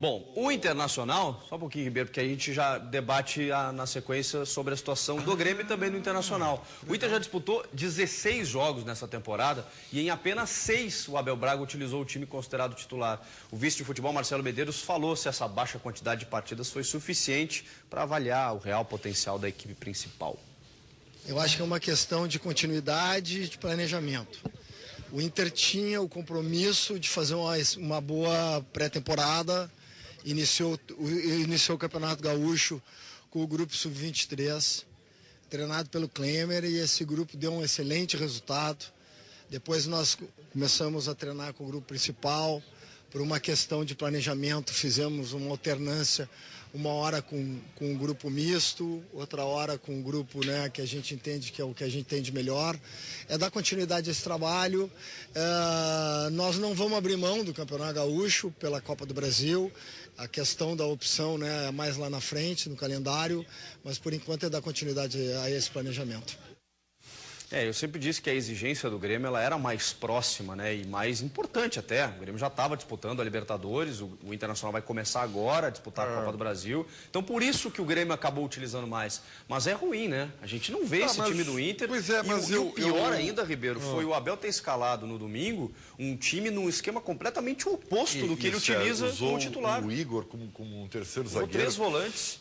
Bom, o Internacional, só um pouquinho, Ribeiro, porque a gente já debate na sequência sobre a situação do Grêmio e também do Internacional. O Inter já disputou 16 jogos nessa temporada e em apenas 6 o Abel Braga utilizou o time considerado titular. O vice de futebol, Marcelo Medeiros, falou se essa baixa quantidade de partidas foi suficiente para avaliar o real potencial da equipe principal. Eu acho que é uma questão de continuidade e de planejamento. O Inter tinha o compromisso de fazer uma boa pré-temporada. Iniciou o Campeonato Gaúcho com o grupo Sub-23, treinado pelo Klemer, e esse grupo deu um excelente resultado. Depois nós começamos a treinar com o grupo principal. Por uma questão de planejamento, fizemos uma alternância, uma hora com um grupo misto, outra hora com um grupo, né, que a gente entende que é o que a gente tem de melhor. É dar continuidade a esse trabalho. Nós não vamos abrir mão do Campeonato Gaúcho pela Copa do Brasil. A questão da opção, né, é mais lá na frente, no calendário, mas por enquanto é dar continuidade a esse planejamento. Eu sempre disse que a exigência do Grêmio ela era mais próxima, né, e mais importante até. O Grêmio já estava disputando a Libertadores, o Internacional vai começar agora a disputar a Copa do Brasil. Então, por isso que o Grêmio acabou utilizando mais. Mas é ruim, né? A gente não vê esse time do Inter. Pois é, mas o pior ainda, Ribeiro, foi o Abel ter escalado no domingo um time num esquema completamente oposto do que ele utiliza como titular. O Igor como um terceiro zagueiro. 3 volantes.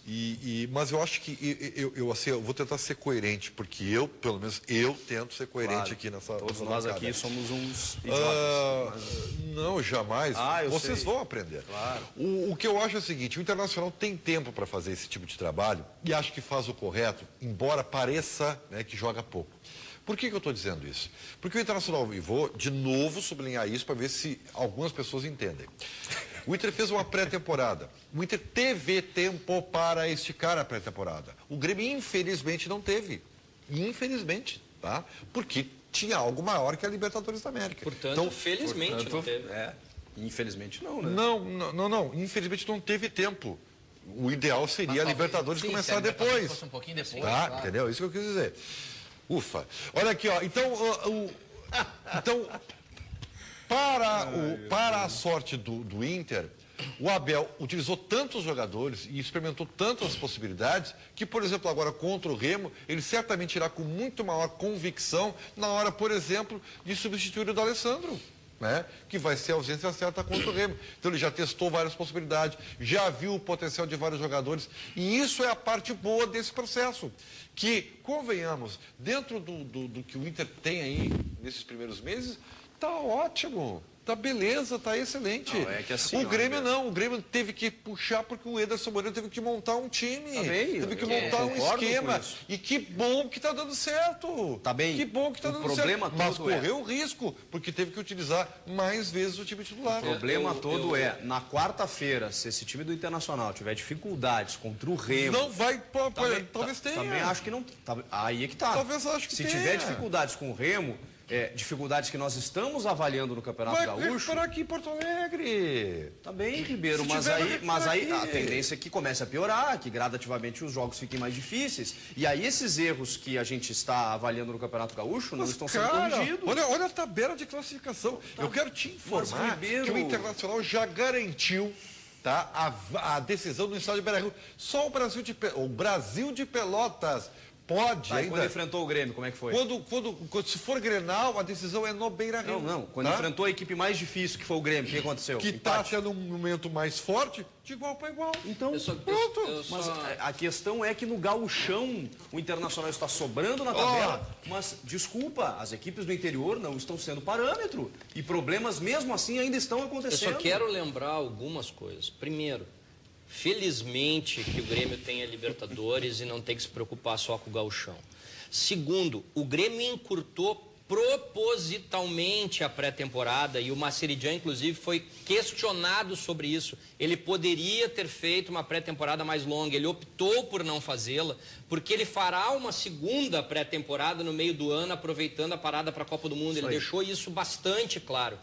Mas eu acho que eu vou tentar ser coerente, porque pelo menos eu tento ser coerente aqui nessa... Todos nós aqui somos uns idiotas. Não, jamais. Vocês sei. vão aprender. Claro. O que eu acho é o seguinte, o Internacional tem tempo para fazer esse tipo de trabalho e acho que faz o correto, embora pareça, né, que joga pouco. Por que eu estou dizendo isso? Porque o Internacional, e vou de novo sublinhar isso para ver se algumas pessoas entendem. O Inter fez uma pré-temporada. O Inter teve tempo para esticar a pré-temporada. O Grêmio, infelizmente, não teve. Infelizmente. Tá? Porque tinha algo maior que a Libertadores da América. Portanto, felizmente não teve. Infelizmente não, né? Não. Infelizmente não teve tempo. O ideal seria a Libertadores começar depois. Fosse um pouquinho depois. Tá? Claro. Entendeu? Isso que eu quis dizer. Ufa. Olha aqui, ó. Então, para a sorte do Inter, o Abel utilizou tantos jogadores e experimentou tantas possibilidades que, por exemplo, agora contra o Remo, ele certamente irá com muito maior convicção na hora, por exemplo, de substituir o D'Alessandro, né? Que vai ser a ausência certa contra o Remo. Então ele já testou várias possibilidades, já viu o potencial de vários jogadores e isso é a parte boa desse processo. Que, convenhamos, dentro do que o Inter tem aí nesses primeiros meses, tá ótimo. Tá beleza, tá excelente. Não, é que assim, o Grêmio não, o Grêmio teve que puxar porque o Ederson Moreira teve que montar um time, teve que montar um esquema. E que bom que tá dando certo. Tá bem. Que bom que tá dando certo. Mas correu o risco, porque teve que utilizar mais vezes o time titular. O problema todo na quarta-feira, se esse time do Internacional tiver dificuldades contra o Remo... Não vai, talvez tenha. Também acho que não... Aí é que tá. Talvez acho que se tenha. tiver dificuldades com o Remo... dificuldades que nós estamos avaliando no Campeonato Gaúcho. Vai recuperar aqui em Porto Alegre. Tá bem, Ribeiro, mas aí a tendência é que comece a piorar, que gradativamente os jogos fiquem mais difíceis. E aí esses erros que a gente está avaliando no Campeonato Gaúcho não estão sendo corrigidos. Olha a tabela de classificação. Eu quero te informar que o Internacional já garantiu, tá, a decisão do estádio Beira-Rio. Só o Brasil de Pelotas pode ainda. Quando enfrentou o Grêmio, como é que foi? Se for Grenal, a decisão é no Beira-Rio. Não. Quando enfrentou a equipe mais difícil, que foi o Grêmio, o que aconteceu? Que está tendo um momento mais forte, de igual para igual. Então, pronto. Mas a questão é que no gauchão o Internacional está sobrando na tabela, mas, desculpa, as equipes do interior não estão sendo parâmetro. E problemas, mesmo assim, ainda estão acontecendo. Eu só quero lembrar algumas coisas. Primeiro, felizmente que o Grêmio tem a Libertadores e não tem que se preocupar só com o gauchão. Segundo, o Grêmio encurtou propositalmente a pré-temporada e o Maceridian, inclusive, foi questionado sobre isso. Ele poderia ter feito uma pré-temporada mais longa, ele optou por não fazê-la, porque ele fará uma segunda pré-temporada no meio do ano, aproveitando a parada para a Copa do Mundo. Ele deixou isso bastante claro.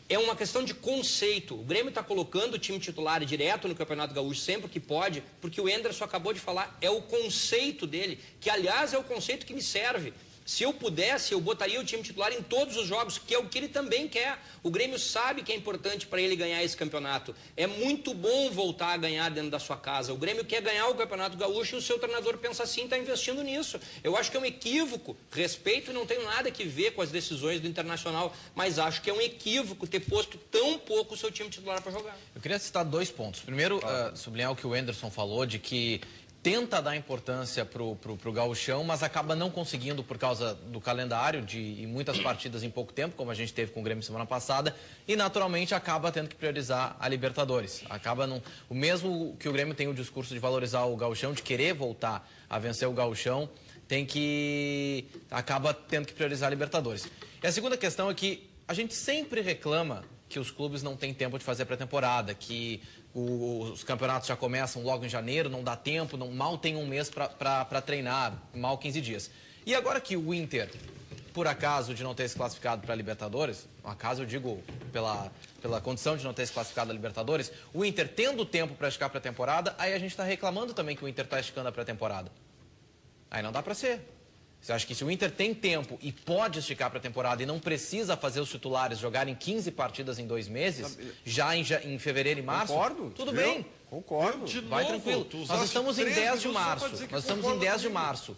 É uma questão de conceito. O Grêmio está colocando o time titular direto no Campeonato Gaúcho sempre que pode, porque o Enderson acabou de falar, é o conceito dele, que aliás é o conceito que me serve. Se eu pudesse, eu botaria o time titular em todos os jogos, que é o que ele também quer. O Grêmio sabe que é importante para ele ganhar esse campeonato. É muito bom voltar a ganhar dentro da sua casa. O Grêmio quer ganhar o Campeonato Gaúcho e o seu treinador pensa assim, está investindo nisso. Eu acho que é um equívoco. Respeito e não tenho nada que ver com as decisões do Internacional, mas acho que é um equívoco ter posto tão pouco o seu time titular para jogar. Eu queria citar 2 pontos. Primeiro, sublinhar o que o Anderson falou, de que tenta dar importância pro gauchão, mas acaba não conseguindo por causa do calendário e muitas partidas em pouco tempo, como a gente teve com o Grêmio semana passada, e naturalmente acaba tendo que priorizar a Libertadores. O mesmo que o Grêmio tem o discurso de valorizar o gauchão, de querer voltar a vencer o gauchão, acaba tendo que priorizar a Libertadores. E a segunda questão é que a gente sempre reclama que os clubes não têm tempo de fazer pré-temporada, que os campeonatos já começam logo em janeiro, não dá tempo, mal tem um mês para treinar, mal 15 dias. E agora que o Inter, por acaso de não ter se classificado para a Libertadores, acaso eu digo pela condição de não ter se classificado a Libertadores, o Inter tendo tempo para esticar a pré-temporada, aí a gente está reclamando também que o Inter está esticando a pré-temporada. Aí não dá para ser. Você acha que se o Inter tem tempo e pode esticar para a temporada e não precisa fazer os titulares jogarem 15 partidas em 2 meses, já em fevereiro e março? Concordo. Tudo bem. Concordo. Vai tranquilo. Nós estamos em 10 de março. Nós estamos em 10 de março.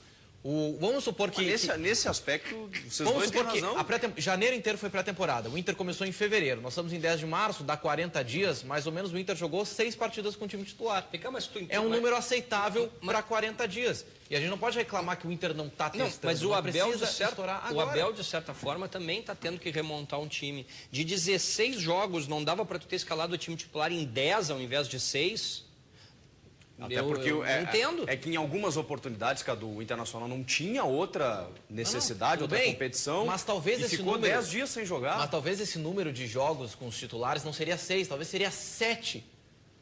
Vamos supor que... Nesse aspecto, vocês dois têm razão. Janeiro inteiro foi pré-temporada. O Inter começou em fevereiro. Nós estamos em 10 de março, dá 40 dias, mais ou menos o Inter jogou 6 partidas com o time titular. É um número aceitável para 40 dias. E a gente não pode reclamar que o Inter não está testando. Mas o Abel, de certa forma, também está tendo que remontar um time. De 16 jogos, não dava para tu ter escalado o time titular em 10 ao invés de 6? Até porque eu entendo. É que em algumas oportunidades, Cadu, o Internacional não tinha outra necessidade, outra competição. Mas talvez esse ficou número, 10 dias sem jogar. Mas talvez esse número de jogos com os titulares não seria 6, talvez seria 7.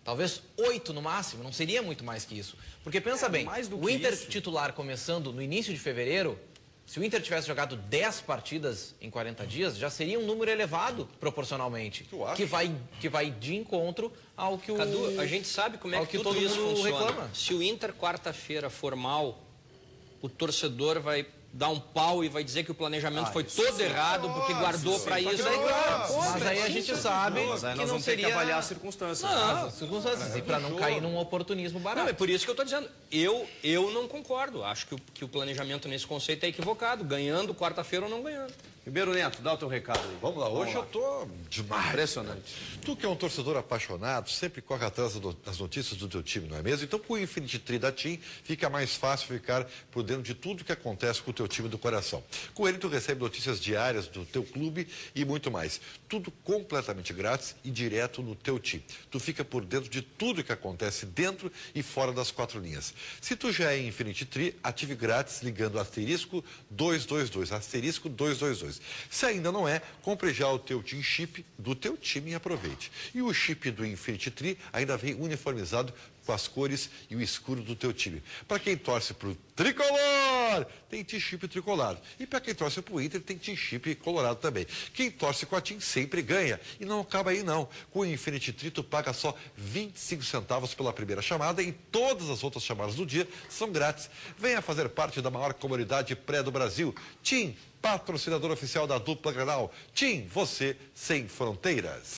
Talvez 8 no máximo, não seria muito mais que isso. Porque pensa bem, o Inter titular começando no início de fevereiro, se o Inter tivesse jogado 10 partidas em 40 dias, já seria um número elevado proporcionalmente. Que vai de encontro ao que o... Cadu, a gente sabe como é que tudo isso funciona. Reclama. Se o Inter quarta-feira for mal, o torcedor vai dar um pau e vai dizer que o planejamento foi todo errado porque guardou para isso. Mas aí a gente sabe que não seria... que avaliar as circunstâncias. E para não cair num oportunismo barato. Não, é por isso que eu estou dizendo. Eu não concordo. Acho que o planejamento nesse conceito é equivocado. Ganhando quarta-feira ou não ganhando. Ribeiro Neto, dá o teu recado aí. Vamos lá, hoje eu tô demais. Impressionante. Tu que é um torcedor apaixonado, sempre corre atrás das notícias do teu time, não é mesmo? Então, com o Infinity Tri da TIM, fica mais fácil ficar por dentro de tudo que acontece com o teu time do coração. Com ele, tu recebe notícias diárias do teu clube e muito mais. Tudo completamente grátis e direto no teu time. Tu fica por dentro de tudo que acontece dentro e fora das 4 linhas. Se tu já é Infinity Tri, ative grátis ligando asterisco 222, asterisco 222. Se ainda não é, compre já o teu Team Chip do teu time e aproveite. E o chip do Infinity Tri ainda vem uniformizado com as cores e o escuro do teu time. Para quem torce para o tricolor, tem Team Chip tricolor. E para quem torce para o Inter, tem Team Chip colorado também. Quem torce com a TIM sempre ganha. E não acaba aí não. Com o Infinity Tri, tu paga só 25 centavos pela primeira chamada e todas as outras chamadas do dia são grátis. Venha fazer parte da maior comunidade pré do Brasil. TIM, patrocinador oficial da dupla Grenal. TIM, você sem fronteiras.